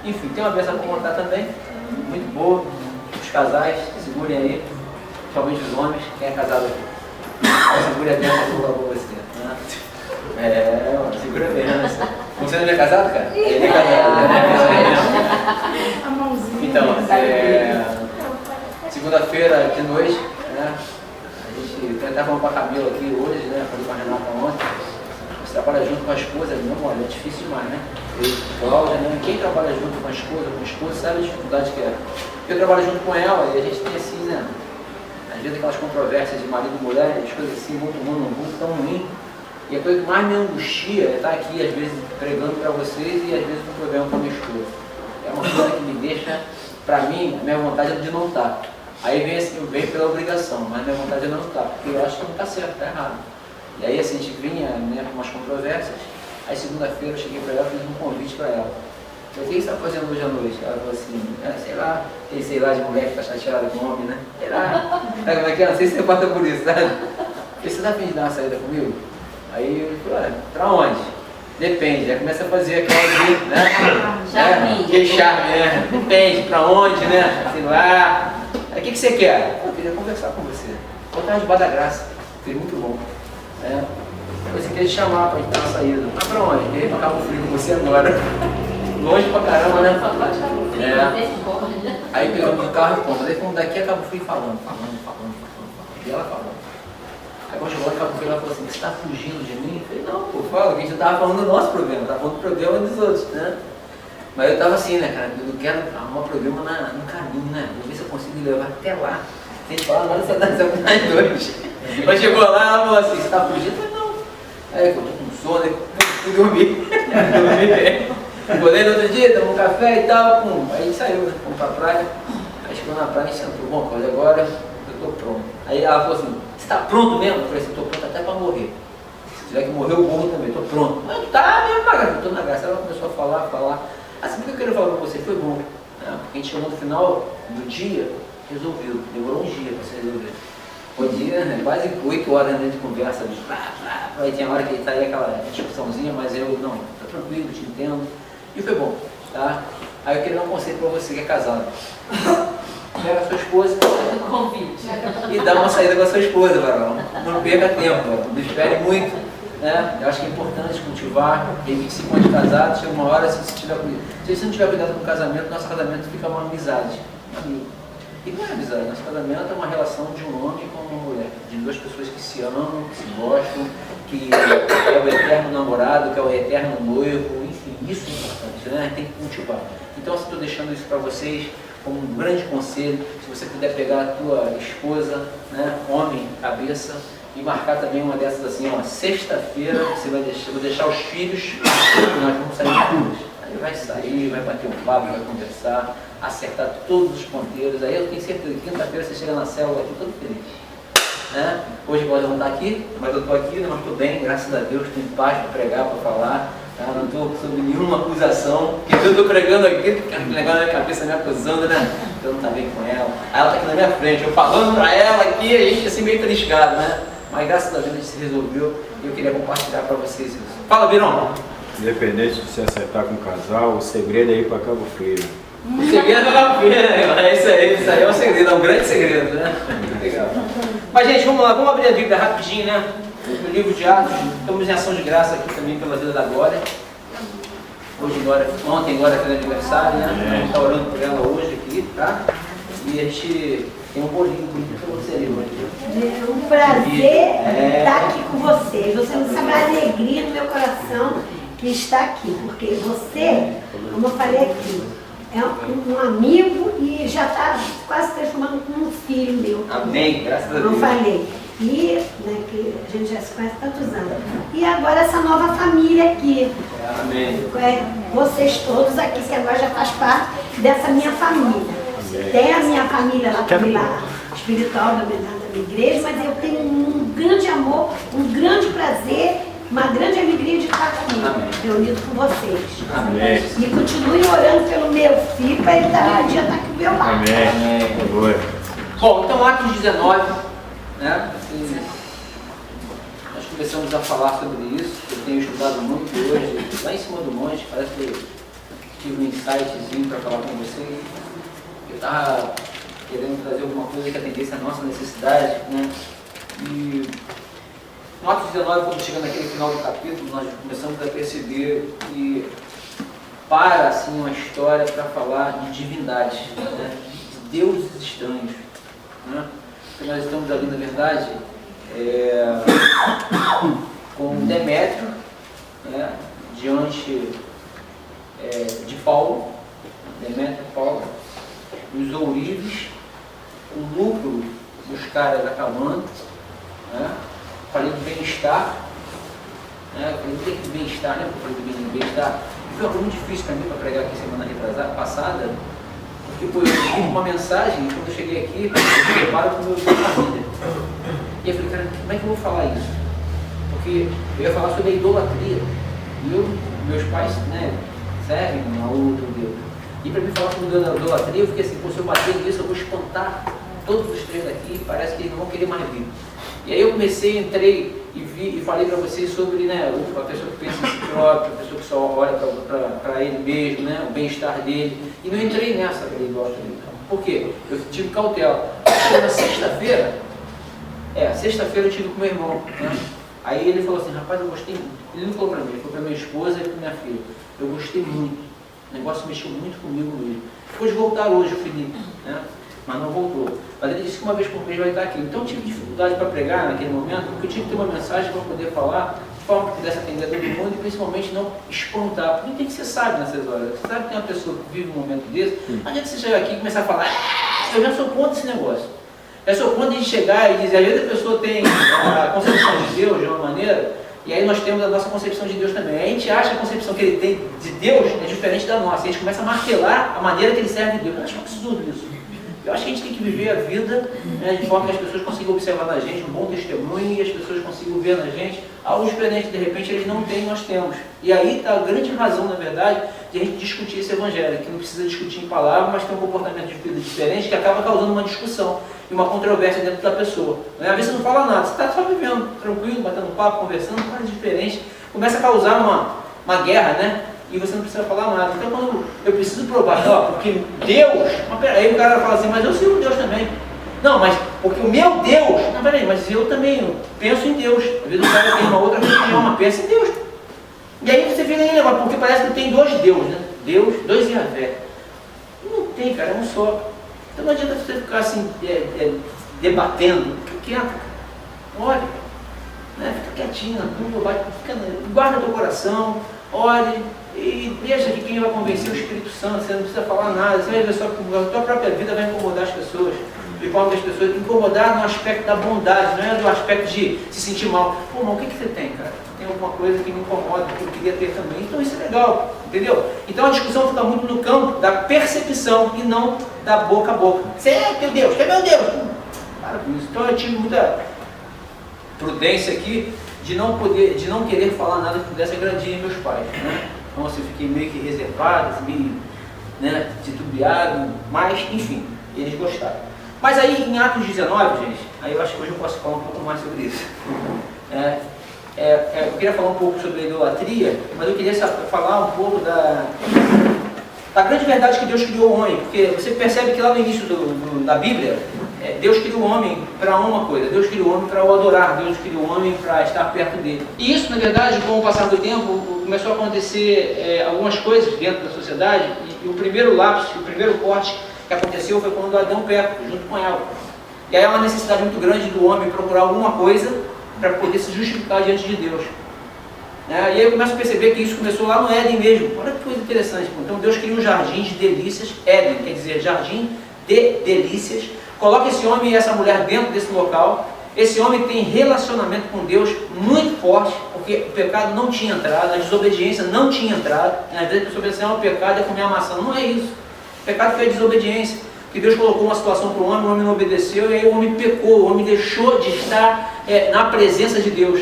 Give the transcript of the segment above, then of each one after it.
Enfim, tem uma bênção para contar também, muito boa. Os casais, segurem aí, principalmente os homens, quem é casado aqui. Segure a bênção que eu vou dar para você. Né? Segura bem, né? Você não é casado, cara? Ele é casado, né? A mãozinha. Então, segunda-feira de noite, né? A gente até falando com a Camila aqui hoje, né? Falei com a Renata ontem. Você trabalha junto com a esposa, não, olha, é difícil demais, né? Cláudia, né? Quem trabalha junto com a esposa sabe a dificuldade que é. Eu trabalho junto com ela e a gente tem assim, né? Às vezes aquelas controvérsias de marido e mulher, as coisas assim, muito ruim, muito tão ruim. E a coisa que mais me angustia é estar aqui, às vezes, pregando para vocês e às vezes com problema com a minha esposa. É uma coisa que me deixa, para mim, a minha vontade é de não estar. Aí vem assim, vem pela obrigação, mas a minha vontade é não estar, porque eu acho que não está certo, está errado. E aí assim, a gente vinha, né, com umas controvérsias. Aí segunda-feira eu cheguei para ela e fiz um convite para ela. Eu, o que você está fazendo hoje à noite? Ela falou assim, sei lá, tem sei lá de mulher que está chateada com homem, né? Sei lá. Sabe como é que é? Não sei se você passa por isso, sabe? Você está a fim de dar uma saída comigo? Aí eu falei, olha, pra onde? Depende, aí começa a fazer aquela, né? Que charme, né? Depende, pra onde, né? Sei lá. Aí o que você quer? Eu queria conversar com você. Botar debaixo da graça. Foi muito bom. Né? Você queria te chamar pra gente dar uma saída. Mas pra onde? Queria pra Cabo Frio com você agora. Longe pra caramba, né? Aí pegamos o carro e fomos. Aí fomos daqui a Cabo Frio falando. E ela falando. Aí quando chegou lá, Cabo Frio, ela falou assim, você está fugindo de mim? Eu falei, não, pô, fala, que a gente não estava falando do nosso problema, estava falando do problema dos outros, né? Mas eu estava assim, né, cara, eu quero arrumar problema no caminho, né? Vou ver se eu consigo levar até lá. Sem falar nada, só dança com nós dois. Quando chegou lá, ela falou assim, você está fugindo? Eu falei, não. Aí eu tô com sono, eu fui dormir. Acordei no outro dia, tomamos um café e tal, pum. Aí a gente saiu, né? Fomos pra praia. Aí chegou na praia e sentou, bom, Cláudia, agora eu tô pronto. Aí ela falou assim, você tá pronto mesmo? Eu falei assim, tô pronto até pra morrer. Se tiver que morrer, eu morro também, tô pronto. Mas tá mesmo, cara, eu tô na graça. Ela começou a falar. Assim, o que eu quero falar pra você foi bom. Né? Porque a gente chegou no final do dia, resolveu. Demorou um dia pra se resolver. Foi dia, né? Quase 8 horas de conversa. Aí tinha hora que saía aquela discussãozinha, mas eu, não, tá tranquilo, te entendo. E foi bom, tá? Aí eu queria dar um conselho pra você que é casado. Pega a sua esposa e dá uma saída com a sua esposa, varão. Não perca tempo, varão. Não espere muito. Né? Eu acho que é importante cultivar. Tem 25 anos de casado, chega uma hora, se você não tiver cuidado com o casamento, nosso casamento fica uma amizade. Um amigo. E não é amizade, nosso casamento é uma relação de um homem com uma mulher. De duas pessoas que se amam, que se gostam, que é o eterno namorado, que é o eterno noivo. Enfim, isso é importante, né? Tem que cultivar. Então, eu estou deixando isso para vocês como um grande conselho, se você puder pegar a tua esposa, né, homem, cabeça, e marcar também uma dessas assim, ó, sexta-feira, você vai deixar os filhos, nós vamos sair juntos. Aí vai sair, vai bater um papo, vai conversar, acertar todos os ponteiros. Aí eu tenho certeza que quinta-feira você chega na célula aqui todo feliz. Né? Hoje pode não estar aqui, mas eu estou aqui, mas estou bem, graças a Deus, tenho paz para pregar, para falar. Não estou sob nenhuma acusação, porque eu estou pregando aqui, porque aquele negócio na minha cabeça me acusando, né? Eu não está bem com ela. Aí ela está aqui na minha frente, eu falando para ela aqui, a gente assim meio triscado, né? Mas graças a Deus a gente se resolveu e eu queria compartilhar para vocês isso. Fala, Birão! Independente de se acertar com o casal, o segredo é ir para Cabo Frio. O segredo é Cabo Frio, né? É isso aí é um segredo, é um grande segredo, né? Legal. Mas gente, vamos lá, vamos abrir a Bíblia rapidinho, né? No livro de Atos, estamos em ação de graça aqui também pela vida da Glória. Ontem Glória fez aniversário, né? A gente está orando por ela hoje aqui, tá? E a gente tem um bolinho bonito para você ali hoje. É um prazer estar aqui com vocês. Você não sabe a alegria no meu coração que está aqui, porque você, como eu falei aqui, é um amigo e já está quase transformando como um filho meu. Amém, graças a Deus. Não falei. E, né, que a gente já se conhece há tantos anos. E agora essa nova família aqui. Amém. Vocês todos aqui, que agora já faz parte dessa minha família. Tem a minha família lá também, lá, espiritual da minha igreja, mas eu tenho um grande amor, um grande prazer, uma grande alegria de estar aqui, reunido com vocês. Amém. E continue orando pelo meu filho, para ele um dia estar aqui do meu lado. Amém. Bom, então Atos 19, né? Nós começamos a falar sobre isso, eu tenho estudado muito hoje, lá em cima do monte, parece que tive um insightzinho para falar com vocês. Eu estava querendo trazer alguma coisa que atendesse a nossa necessidade, né? E no Atos 19, quando chegando naquele final do capítulo, nós começamos a perceber que para assim uma história para falar de divindade, né? De deuses estranhos, né? Porque nós estamos ali, na verdade, com Demétrio, né? Diante de Paulo, Demétrio e Paulo, os ourives, o lucro dos caras acabando, né? Falei do bem-estar, né? Falei do bem-estar, né? Falei do bem-estar. Foi algo muito difícil para mim para pregar aqui semana passada, porque eu recebi uma mensagem, quando eu cheguei aqui, eu preparo para o meu família. E eu falei, cara, como é que eu vou falar isso? Porque eu ia falar sobre a idolatria. E meus pais, né, servem a outro Deus. E para mim falar sobre a idolatria, eu fiquei assim, pô, se eu bater nisso, eu vou espantar todos os três daqui, parece que eles não vão querer mais vir. E aí eu comecei, entrei e vi e falei para vocês sobre, né, a pessoa que pensa em si próprio, a pessoa que só olha para ele mesmo, né, o bem-estar dele. E não entrei nessa idolatria. Por quê? Eu tive cautela. Na sexta-feira eu tive com meu irmão, né? Aí ele falou assim, rapaz, eu gostei muito. Ele não falou para mim, ele falou para minha esposa e para minha filha. Eu gostei muito. O negócio mexeu muito comigo mesmo. Depois de voltar hoje, o Felipe, né? Mas não voltou. Mas ele disse que uma vez por mês vai estar aqui. Então eu tive dificuldade para pregar naquele momento, porque eu tinha que ter uma mensagem para poder falar de forma que pudesse atender a todo mundo e principalmente não espantar. Porque tem que ser sábio nessas horas. Você sabe que tem uma pessoa que vive um momento desse, não adianta você chegar aqui e começar a falar, eu já sou contra esse negócio. Eu sou contra de chegar e dizer, às vezes a pessoa tem a concepção de Deus de uma maneira, e aí nós temos a nossa concepção de Deus também. Aí a gente acha que a concepção que ele tem de Deus é diferente da nossa. E a gente começa a martelar a maneira que ele serve a Deus. Eu acho absurdo isso. Eu acho que a gente tem que viver a vida, né, de forma que as pessoas consigam observar na gente um bom testemunho e as pessoas consigam ver na gente algo diferente, de repente eles não têm, nós temos. E aí está a grande razão, na verdade, de a gente discutir esse evangelho, que não precisa discutir em palavras, mas tem um comportamento de vida diferente que acaba causando uma discussão e uma controvérsia dentro da pessoa. Né? Às vezes você não fala nada, você está só vivendo, tranquilo, batendo papo, conversando, coisa diferente, começa a causar uma guerra, né? E você não precisa falar nada. Então, quando eu preciso provar, ó, porque Deus, aí o cara fala assim, mas eu sirvo Deus também. Não, mas porque o meu Deus, não, peraí, mas eu também penso em Deus. Às vezes o cara tem uma outra religião, mas pensa em Deus. E aí você fica aí, mas porque parece que tem dois deuses, né? Deus, dois Yahvé. Não tem, cara, é um só. Então não adianta você ficar assim, debatendo. Fica quieto, olha, né? Fica quietinho, guarda teu coração, olhe. E deixa que quem vai convencer o Espírito Santo, você não precisa falar nada, você vai ver só que a tua própria vida vai incomodar as pessoas, de forma que as pessoas incomodar no aspecto da bondade, não é no aspecto de se sentir mal. Pô, mas o que você tem, cara? Tem alguma coisa que me incomoda, que eu queria ter também, então isso é legal, entendeu? Então a discussão fica muito no campo da percepção e não da boca a boca. Você é teu Deus, você é meu Deus. Para com isso. Então eu tive muita prudência aqui de não querer falar nada que pudesse agredir meus pais, né? Então assim, eu fiquei meio que reservado, meio, né, titubeado, mas enfim, eles gostaram. Mas aí em Atos 19, gente, aí eu acho que hoje eu posso falar um pouco mais sobre isso. Eu queria falar um pouco sobre a idolatria, mas eu queria falar um pouco da grande verdade que Deus criou o homem, porque você percebe que lá no início da Bíblia, Deus criou o homem para uma coisa, Deus criou o homem para o adorar, Deus criou o homem para estar perto dele. E isso, na verdade, com o passar do tempo, começou a acontecer algumas coisas dentro da sociedade, e o primeiro lapso, o primeiro corte que aconteceu foi quando Adão peca, junto com Eva. E aí é uma necessidade muito grande do homem procurar alguma coisa para poder se justificar diante de Deus. E aí eu começo a perceber que isso começou lá no Éden mesmo. Olha que coisa interessante. Então Deus cria um jardim de delícias, Éden, quer dizer, jardim de delícias. Coloca esse homem e essa mulher dentro desse local. Esse homem tem relacionamento com Deus muito forte, porque o pecado não tinha entrado, a desobediência não tinha entrado. Às vezes a pessoa pensa assim, o pecado é comer a maçã. Não é isso. O pecado foi a desobediência. Porque Deus colocou uma situação para o homem não obedeceu, e aí o homem pecou, o homem deixou de estar na presença de Deus.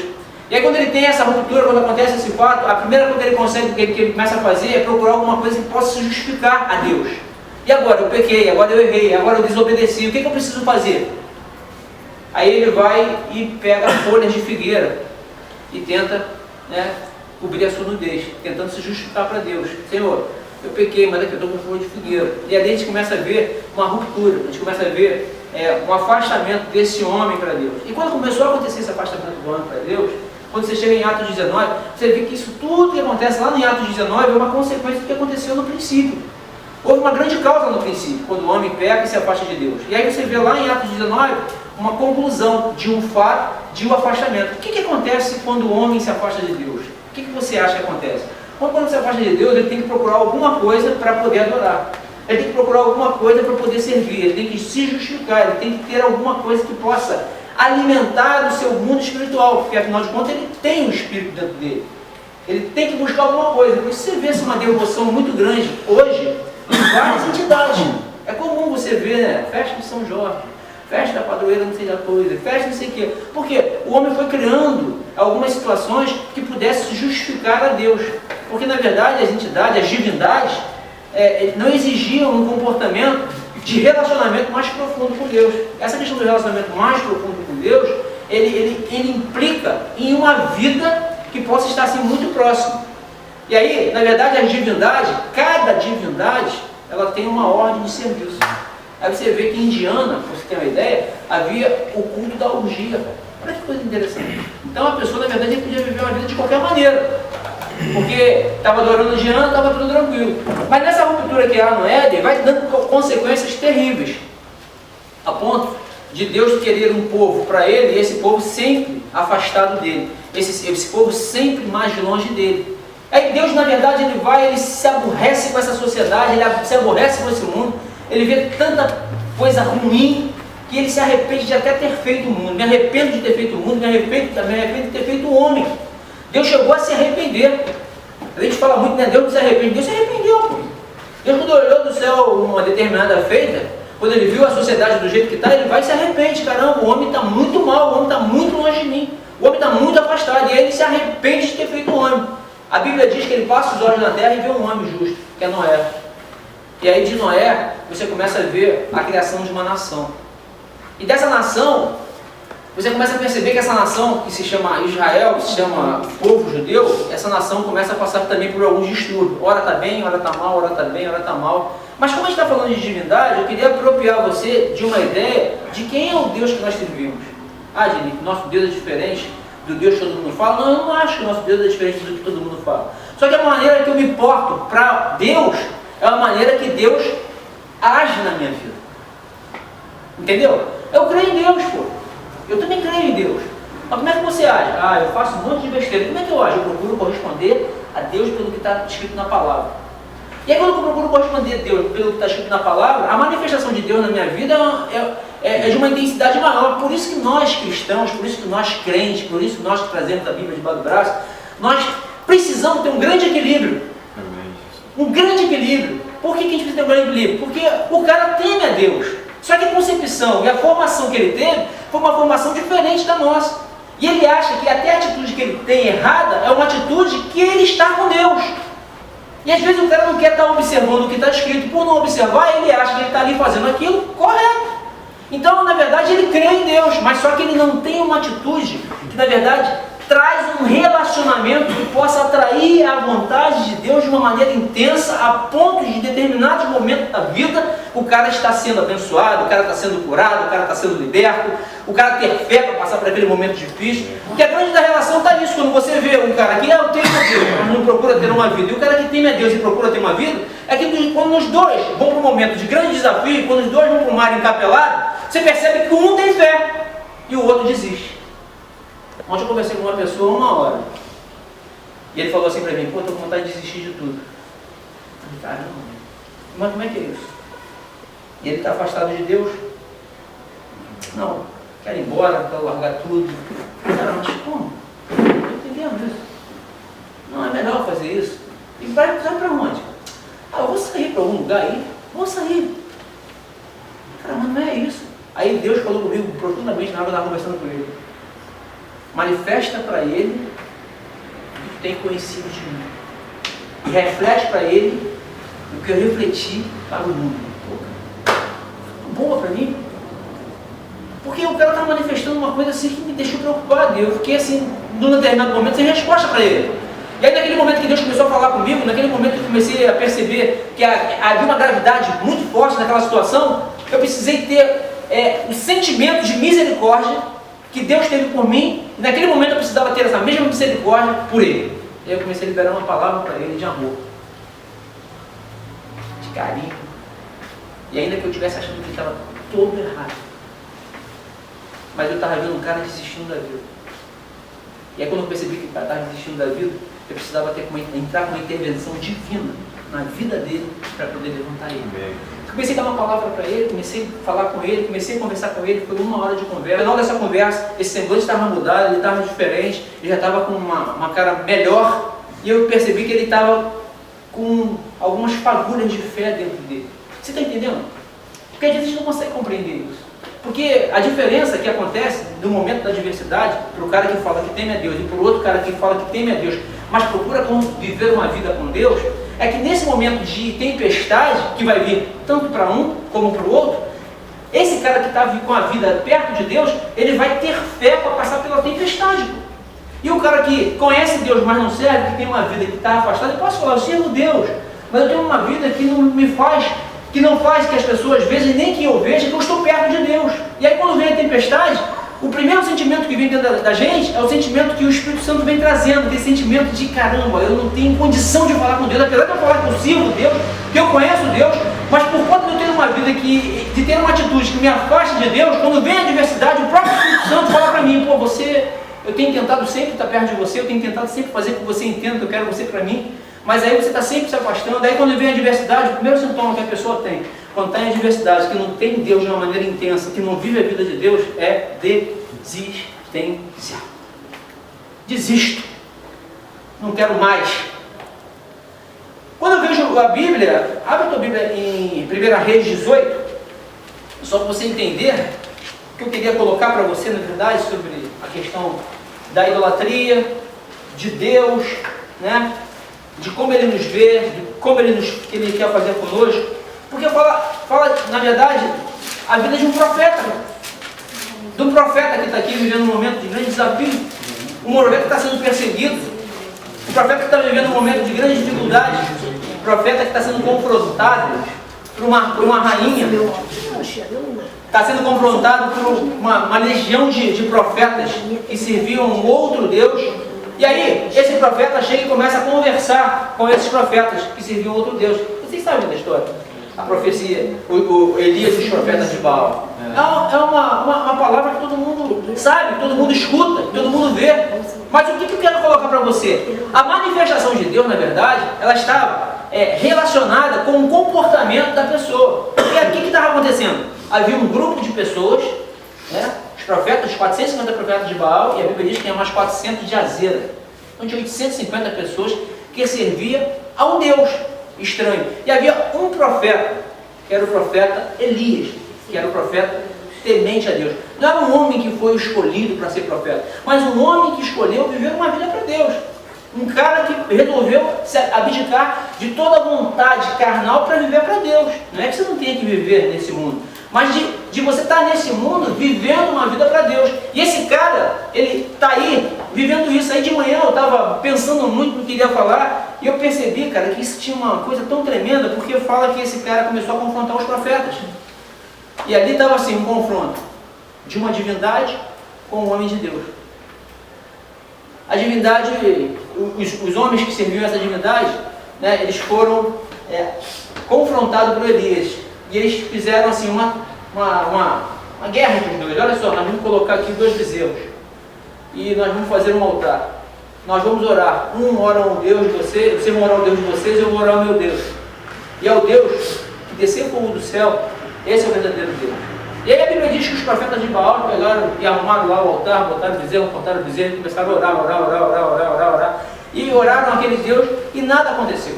E aí quando ele tem essa ruptura, quando acontece esse fato, a primeira coisa que ele consegue, que ele começa a fazer é procurar alguma coisa que possa se justificar a Deus. E agora eu pequei, agora eu errei, agora eu desobedeci, o que eu preciso fazer? Aí ele vai e pega folhas de figueira e tenta cobrir a sua nudez, tentando se justificar para Deus. Senhor, eu pequei, mas aqui eu estou com flor de figueira. E aí a gente começa a ver uma ruptura, a gente começa a ver um afastamento desse homem para Deus. E quando começou a acontecer esse afastamento do homem para Deus, quando você chega em Atos 19, você vê que isso tudo que acontece lá em Atos 19 é uma consequência do que aconteceu no princípio. Houve uma grande causa no princípio, quando o homem peca e se afasta de Deus. E aí você vê lá em Atos 19 uma conclusão de um fato, de um afastamento. O que acontece quando o homem se afasta de Deus? O que você acha que acontece? Quando se afasta de Deus, ele tem que procurar alguma coisa para poder adorar. Ele tem que procurar alguma coisa para poder servir. Ele tem que se justificar. Ele tem que ter alguma coisa que possa alimentar o seu mundo espiritual. Porque, afinal de contas, ele tem um espírito dentro dele. Ele tem que buscar alguma coisa. Por isso você vê uma devoção muito grande hoje em várias entidades. É comum você ver, né? Festa de São Jorge, festa da padroeira não sei da coisa, festa não sei o quê. Porque o homem foi criando algumas situações que pudessem justificar a Deus. Porque, na verdade, as entidades, as divindades, não exigiam um comportamento de relacionamento mais profundo com Deus. Essa questão do relacionamento mais profundo com Deus, ele implica em uma vida que possa estar assim muito próxima. E aí, na verdade, as divindades, cada divindade, ela tem uma ordem de serviço. Aí você vê que em Indiana, para você ter uma ideia, havia o culto da orgia. Olha que coisa interessante. Então a pessoa, na verdade, podia viver uma vida de qualquer maneira. Porque estava adorando Diana, estava tudo tranquilo. Mas nessa ruptura que há no Éden, vai dando consequências terríveis. A ponto de Deus querer um povo para ele, e esse povo sempre afastado dele. Esse povo sempre mais longe dele. Aí Deus, na verdade, ele se aborrece com essa sociedade, ele se aborrece com esse mundo. Ele vê tanta coisa ruim, que ele se arrepende de até ter feito o mundo. Me arrependo de ter feito o mundo, me arrependo de ter feito o homem. Deus chegou a se arrepender. A gente fala muito, né? Deus não se arrepende. Deus se arrependeu, pô. Deus, quando olhou do céu uma determinada feita, quando ele viu a sociedade do jeito que está, ele vai e se arrepende. Caramba, o homem está muito mal, o homem está muito longe de mim. O homem está muito afastado. E aí ele se arrepende de ter feito o homem. A Bíblia diz que ele passa os olhos na terra e vê um homem justo, que é Noé. E aí de Noé, você começa a ver a criação de uma nação. E dessa nação, você começa a perceber que essa nação, que se chama Israel, que se chama povo judeu, essa nação começa a passar também por alguns distúrbios. Ora está bem, ora está mal, ora está bem, ora está mal. Mas como a gente está falando de divindade, eu queria apropriar você de uma ideia de quem é o Deus que nós servimos. Ah, Jenny, nosso Deus é diferente do Deus que todo mundo fala. Não, eu não acho que o nosso Deus é diferente do que todo mundo fala. Só que a maneira que eu me porto para Deus é a maneira que Deus age na minha vida. Entendeu? Eu creio em Deus, pô. Eu também creio em Deus. Mas como é que você age? Ah, eu faço um monte de besteira. Como é que eu ajo? Eu procuro corresponder a Deus pelo que está escrito na palavra. E aí quando eu procuro corresponder a Deus pelo que está escrito na palavra, a manifestação de Deus na minha vida é de uma intensidade maior. Por isso que nós cristãos, por isso que nós crentes, por isso que nós que trazemos a Bíblia debaixo do braço, nós precisamos ter um grande equilíbrio. Um grande equilíbrio. Por que a gente precisa ter um grande equilíbrio? Porque o cara teme a Deus. Só que a concepção e a formação que ele teve foi uma formação diferente da nossa. E ele acha que até a atitude que ele tem errada é uma atitude que ele está com Deus. E às vezes o cara não quer estar observando o que está escrito. Por não observar, ele acha que ele está ali fazendo aquilo correto. Então, na verdade, ele crê em Deus, mas só que ele não tem uma atitude que, na verdade, traz um relacionamento que possa atrair a vontade de Deus de uma maneira intensa, a ponto de, em determinados momentos da vida, o cara está sendo abençoado, o cara está sendo curado, o cara está sendo liberto, o cara ter fé para passar por aquele momento difícil. Porque a grande da relação está nisso. Quando você vê um cara que eu tenho a Deus, mas não procura ter uma vida, e o cara que teme a Deus e procura ter uma vida, é que quando os dois vão para um momento de grande desafio, quando os dois vão para o mar encapelado, você percebe que um tem fé e o outro desiste. Ontem eu conversei com uma pessoa 1 hora. E ele falou assim para mim, pô, estou com vontade de desistir de tudo. Eu falei, caramba, mas como é que é isso? E ele está afastado de Deus? Não, quero ir embora, quero largar tudo. Cara, mas como? Eu não entendendo isso. Não, é melhor fazer isso. E vai para onde? Ah, eu vou sair para algum lugar aí. Vou sair. Cara, mas não é isso. Aí Deus falou comigo profundamente na hora que eu estava conversando com ele. Manifesta para ele o que tem conhecido de mim. E reflete para ele o que eu refleti para o mundo. Boa para mim. Porque o cara está manifestando uma coisa assim que me deixou preocupado. Eu fiquei assim, num determinado momento, sem resposta para ele. E aí naquele momento que Deus começou a falar comigo, naquele momento que eu comecei a perceber que havia uma gravidade muito forte naquela situação, eu precisei ter um sentimento de misericórdia que Deus teve por mim, e naquele momento eu precisava ter essa mesma misericórdia por Ele. E aí eu comecei a liberar uma palavra para Ele de amor, de carinho, e ainda que eu estivesse achando que ele estava todo errado, mas eu estava vendo um cara desistindo da vida. E aí quando eu percebi que ele estava desistindo da vida, eu precisava entrar com uma intervenção divina na vida dele para poder levantar ele. Eu comecei a dar uma palavra para ele, comecei a falar com ele, comecei a conversar com ele, foi 1 hora de conversa. No final dessa conversa, esse semblante estava mudado, ele estava diferente, ele já estava com uma cara melhor, e eu percebi que ele estava com algumas fagulhas de fé dentro dele. Você está entendendo? Porque às vezes a gente não consegue compreender isso. Porque a diferença que acontece no momento da adversidade, para o cara que fala que teme a Deus e para o outro cara que fala que teme a Deus, mas procura viver uma vida com Deus, é que nesse momento de tempestade, que vai vir tanto para um como para o outro, esse cara que está com a vida perto de Deus, ele vai ter fé para passar pela tempestade. E o cara que conhece Deus, mas não serve, que tem uma vida que está afastada, eu posso falar, eu sirvo Deus, mas eu tenho uma vida que não faz que as pessoas vejam, nem que eu veja que eu estou perto de Deus. E aí quando vem a tempestade, o primeiro sentimento que vem dentro da gente é o sentimento que o Espírito Santo vem trazendo, aquele sentimento de caramba, eu não tenho condição de falar com Deus, apesar de eu falar que eu sirvo Deus, que eu conheço Deus, mas por conta de eu ter uma vida de ter uma atitude que me afaste de Deus, quando vem a adversidade, o próprio Espírito Santo fala para mim, pô, eu tenho tentado sempre estar perto de você, eu tenho tentado sempre fazer com que você entenda que eu quero você para mim, mas aí você está sempre se afastando. Aí quando vem a adversidade, o primeiro sintoma que a pessoa tem, quando está em adversidade, que não tem Deus de uma maneira intensa, que não vive a vida de Deus, é desistência. Desisto. Não quero mais. Quando eu vejo a Bíblia, abre a tua Bíblia em 1 Reis 18, só para você entender o que eu queria colocar para você, na verdade, sobre a questão da idolatria, de Deus, né? De como Ele nos vê, de como Ele quer fazer conosco, porque fala, na verdade, a vida de um profeta, que está aqui vivendo um momento de grande desafio, um profeta que está sendo perseguido, um profeta que está vivendo um momento de grande dificuldade, um profeta que está sendo confrontado por uma rainha, está sendo confrontado por uma legião de profetas que serviam um outro Deus. E aí, esse profeta chega e começa a conversar com esses profetas que serviam outro Deus. Vocês sabem da história? A profecia, o Elias e os profetas de Baal. É uma palavra que todo mundo sabe, que todo mundo escuta, que todo mundo vê. Mas o que eu quero colocar para você? A manifestação de Deus, na verdade, ela estava relacionada com o comportamento da pessoa. E aí, o que estava acontecendo? Havia um grupo de pessoas, né? Os profetas, os 450 profetas de Baal, e a Bíblia diz que tinha mais 400 de Azera. Então tinha 850 pessoas que serviam a um Deus estranho. E havia um profeta, que era o profeta Elias, que era o profeta temente a Deus. Não era um homem que foi escolhido para ser profeta, mas um homem que escolheu viver uma vida para Deus. Um cara que resolveu abdicar de toda a vontade carnal para viver para Deus. Não é que você não tenha que viver nesse mundo, mas de você estar nesse mundo vivendo uma vida para Deus. E esse cara, ele está aí vivendo isso. Aí de manhã eu estava pensando muito no que queria falar, e eu percebi, cara, que isso tinha uma coisa tão tremenda, porque fala que esse cara começou a confrontar os profetas. E ali estava assim, um confronto de uma divindade com um homem de Deus. A divindade, os homens que serviam essa divindade, né, eles foram confrontados por Elias. E eles fizeram assim uma guerra entre os dois. Olha só, nós vamos colocar aqui 2 bezerros. E nós vamos fazer um altar. Nós vamos orar. Um ora ao Deus de vocês vão orar ao Deus de vocês, eu vou orar ao meu Deus. E ao Deus que desceu fogo do céu, esse é o verdadeiro Deus. E aí a Bíblia diz que os profetas de Baal pegaram e arrumaram lá o altar, botaram o bezerro, cortaram o bezerro e começaram a orar. E oraram aquele Deus e nada aconteceu.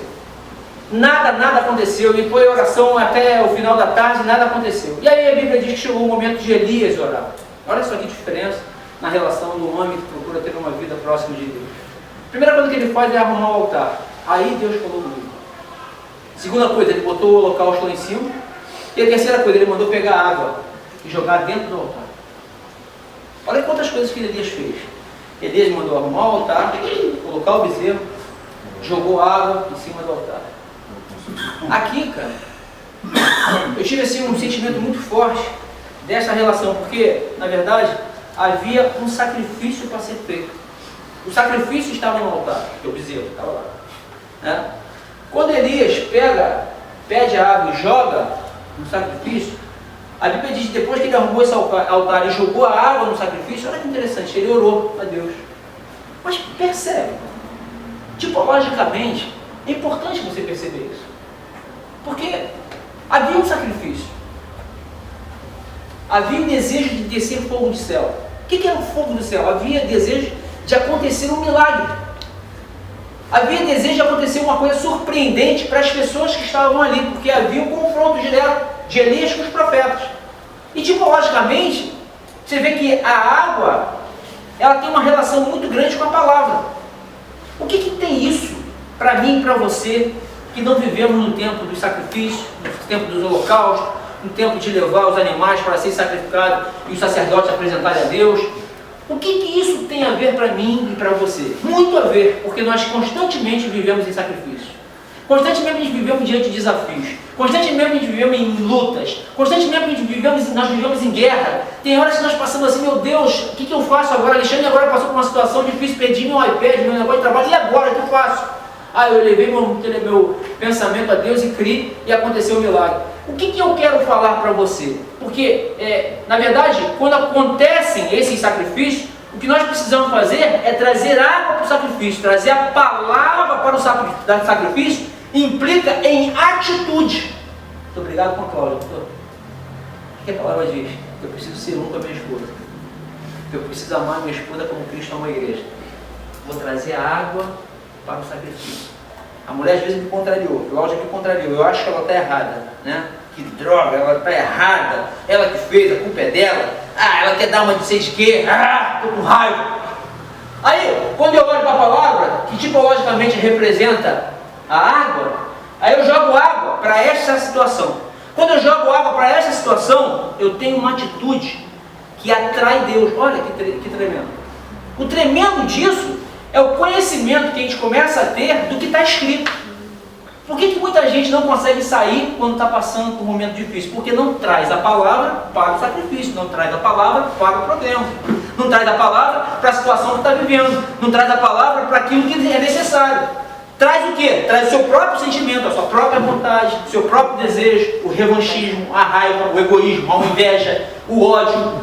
Nada aconteceu, e foi oração até o final da tarde, nada aconteceu. E aí a Bíblia diz que chegou o momento de Elias orar. Olha só que diferença na relação do homem que procura ter uma vida próxima de Deus. A primeira coisa que ele faz é arrumar o altar. Aí Deus falou comigo. Segunda coisa, ele botou o holocausto lá em cima. E a terceira coisa, ele mandou pegar água e jogar dentro do altar. Olha quantas coisas que Elias fez. Elias mandou arrumar o altar, colocar o bezerro, jogou água em cima do altar. Aqui, cara, eu tive assim um sentimento muito forte dessa relação, porque, na verdade, havia um sacrifício para ser feito. O sacrifício estava no altar, que é o bezerro, estava lá. Né? Quando Elias pede a água e joga no sacrifício, a Bíblia diz que depois que ele arrumou esse altar e jogou a água no sacrifício, olha que interessante, ele orou a Deus. Mas percebe, tipologicamente, é importante você perceber isso. Porque havia um sacrifício. Havia o desejo de descer fogo do céu. O que era o fogo do céu? Havia desejo de acontecer um milagre. Havia desejo de acontecer uma coisa surpreendente para as pessoas que estavam ali, porque havia um confronto direto de Elias com os profetas. E tipologicamente, você vê que a água, ela tem uma relação muito grande com a palavra. O que tem isso para mim e para você, que não vivemos no tempo dos sacrifícios, no tempo dos holocaustos, no tempo de levar os animais para ser sacrificados e os sacerdotes apresentarem a Deus? O que isso tem a ver para mim e para você? Muito a ver, porque nós constantemente vivemos em sacrifício. Constantemente vivemos diante de desafios. Constantemente vivemos em lutas. Constantemente nós vivemos em guerra. Tem horas que nós passamos assim, meu Deus, o que eu faço agora? Alexandre agora passou por uma situação difícil, perdi meu iPad, meu negócio de trabalho, e agora o que eu faço? Eu levei meu pensamento a Deus e criei e aconteceu o milagre. O que eu quero falar para você? Porque, na verdade, quando acontecem esses sacrifícios, o que nós precisamos fazer é trazer água para o sacrifício, trazer a palavra para o sacrifício, implica em atitude. Muito obrigado com a Cláudia, doutor. O que a palavra diz? Eu preciso ser um com a minha esposa. Eu preciso amar a minha esposa como Cristo ama a igreja. Vou trazer a água para o sacrifício. A mulher às vezes me contrariou, Cláudia me contrariou, eu acho que ela está errada, né? Que droga, ela está errada, ela que fez, a culpa é dela, ela quer dar uma de seis que, estou com raiva. Aí, quando eu olho para a palavra, que tipologicamente representa a água, aí eu jogo água para essa situação. Quando eu jogo água para essa situação, eu tenho uma atitude que atrai Deus. Olha que tremendo. O tremendo disso é o conhecimento que a gente começa a ter do que está escrito. Por que muita gente não consegue sair quando está passando por um momento difícil? Porque não traz a palavra para o sacrifício, não traz a palavra para o problema, não traz a palavra para a situação que está vivendo, não traz a palavra para aquilo que é necessário. Traz o quê? Traz o seu próprio sentimento, a sua própria vontade, o seu próprio desejo, o revanchismo, a raiva, o egoísmo, a inveja, o ódio.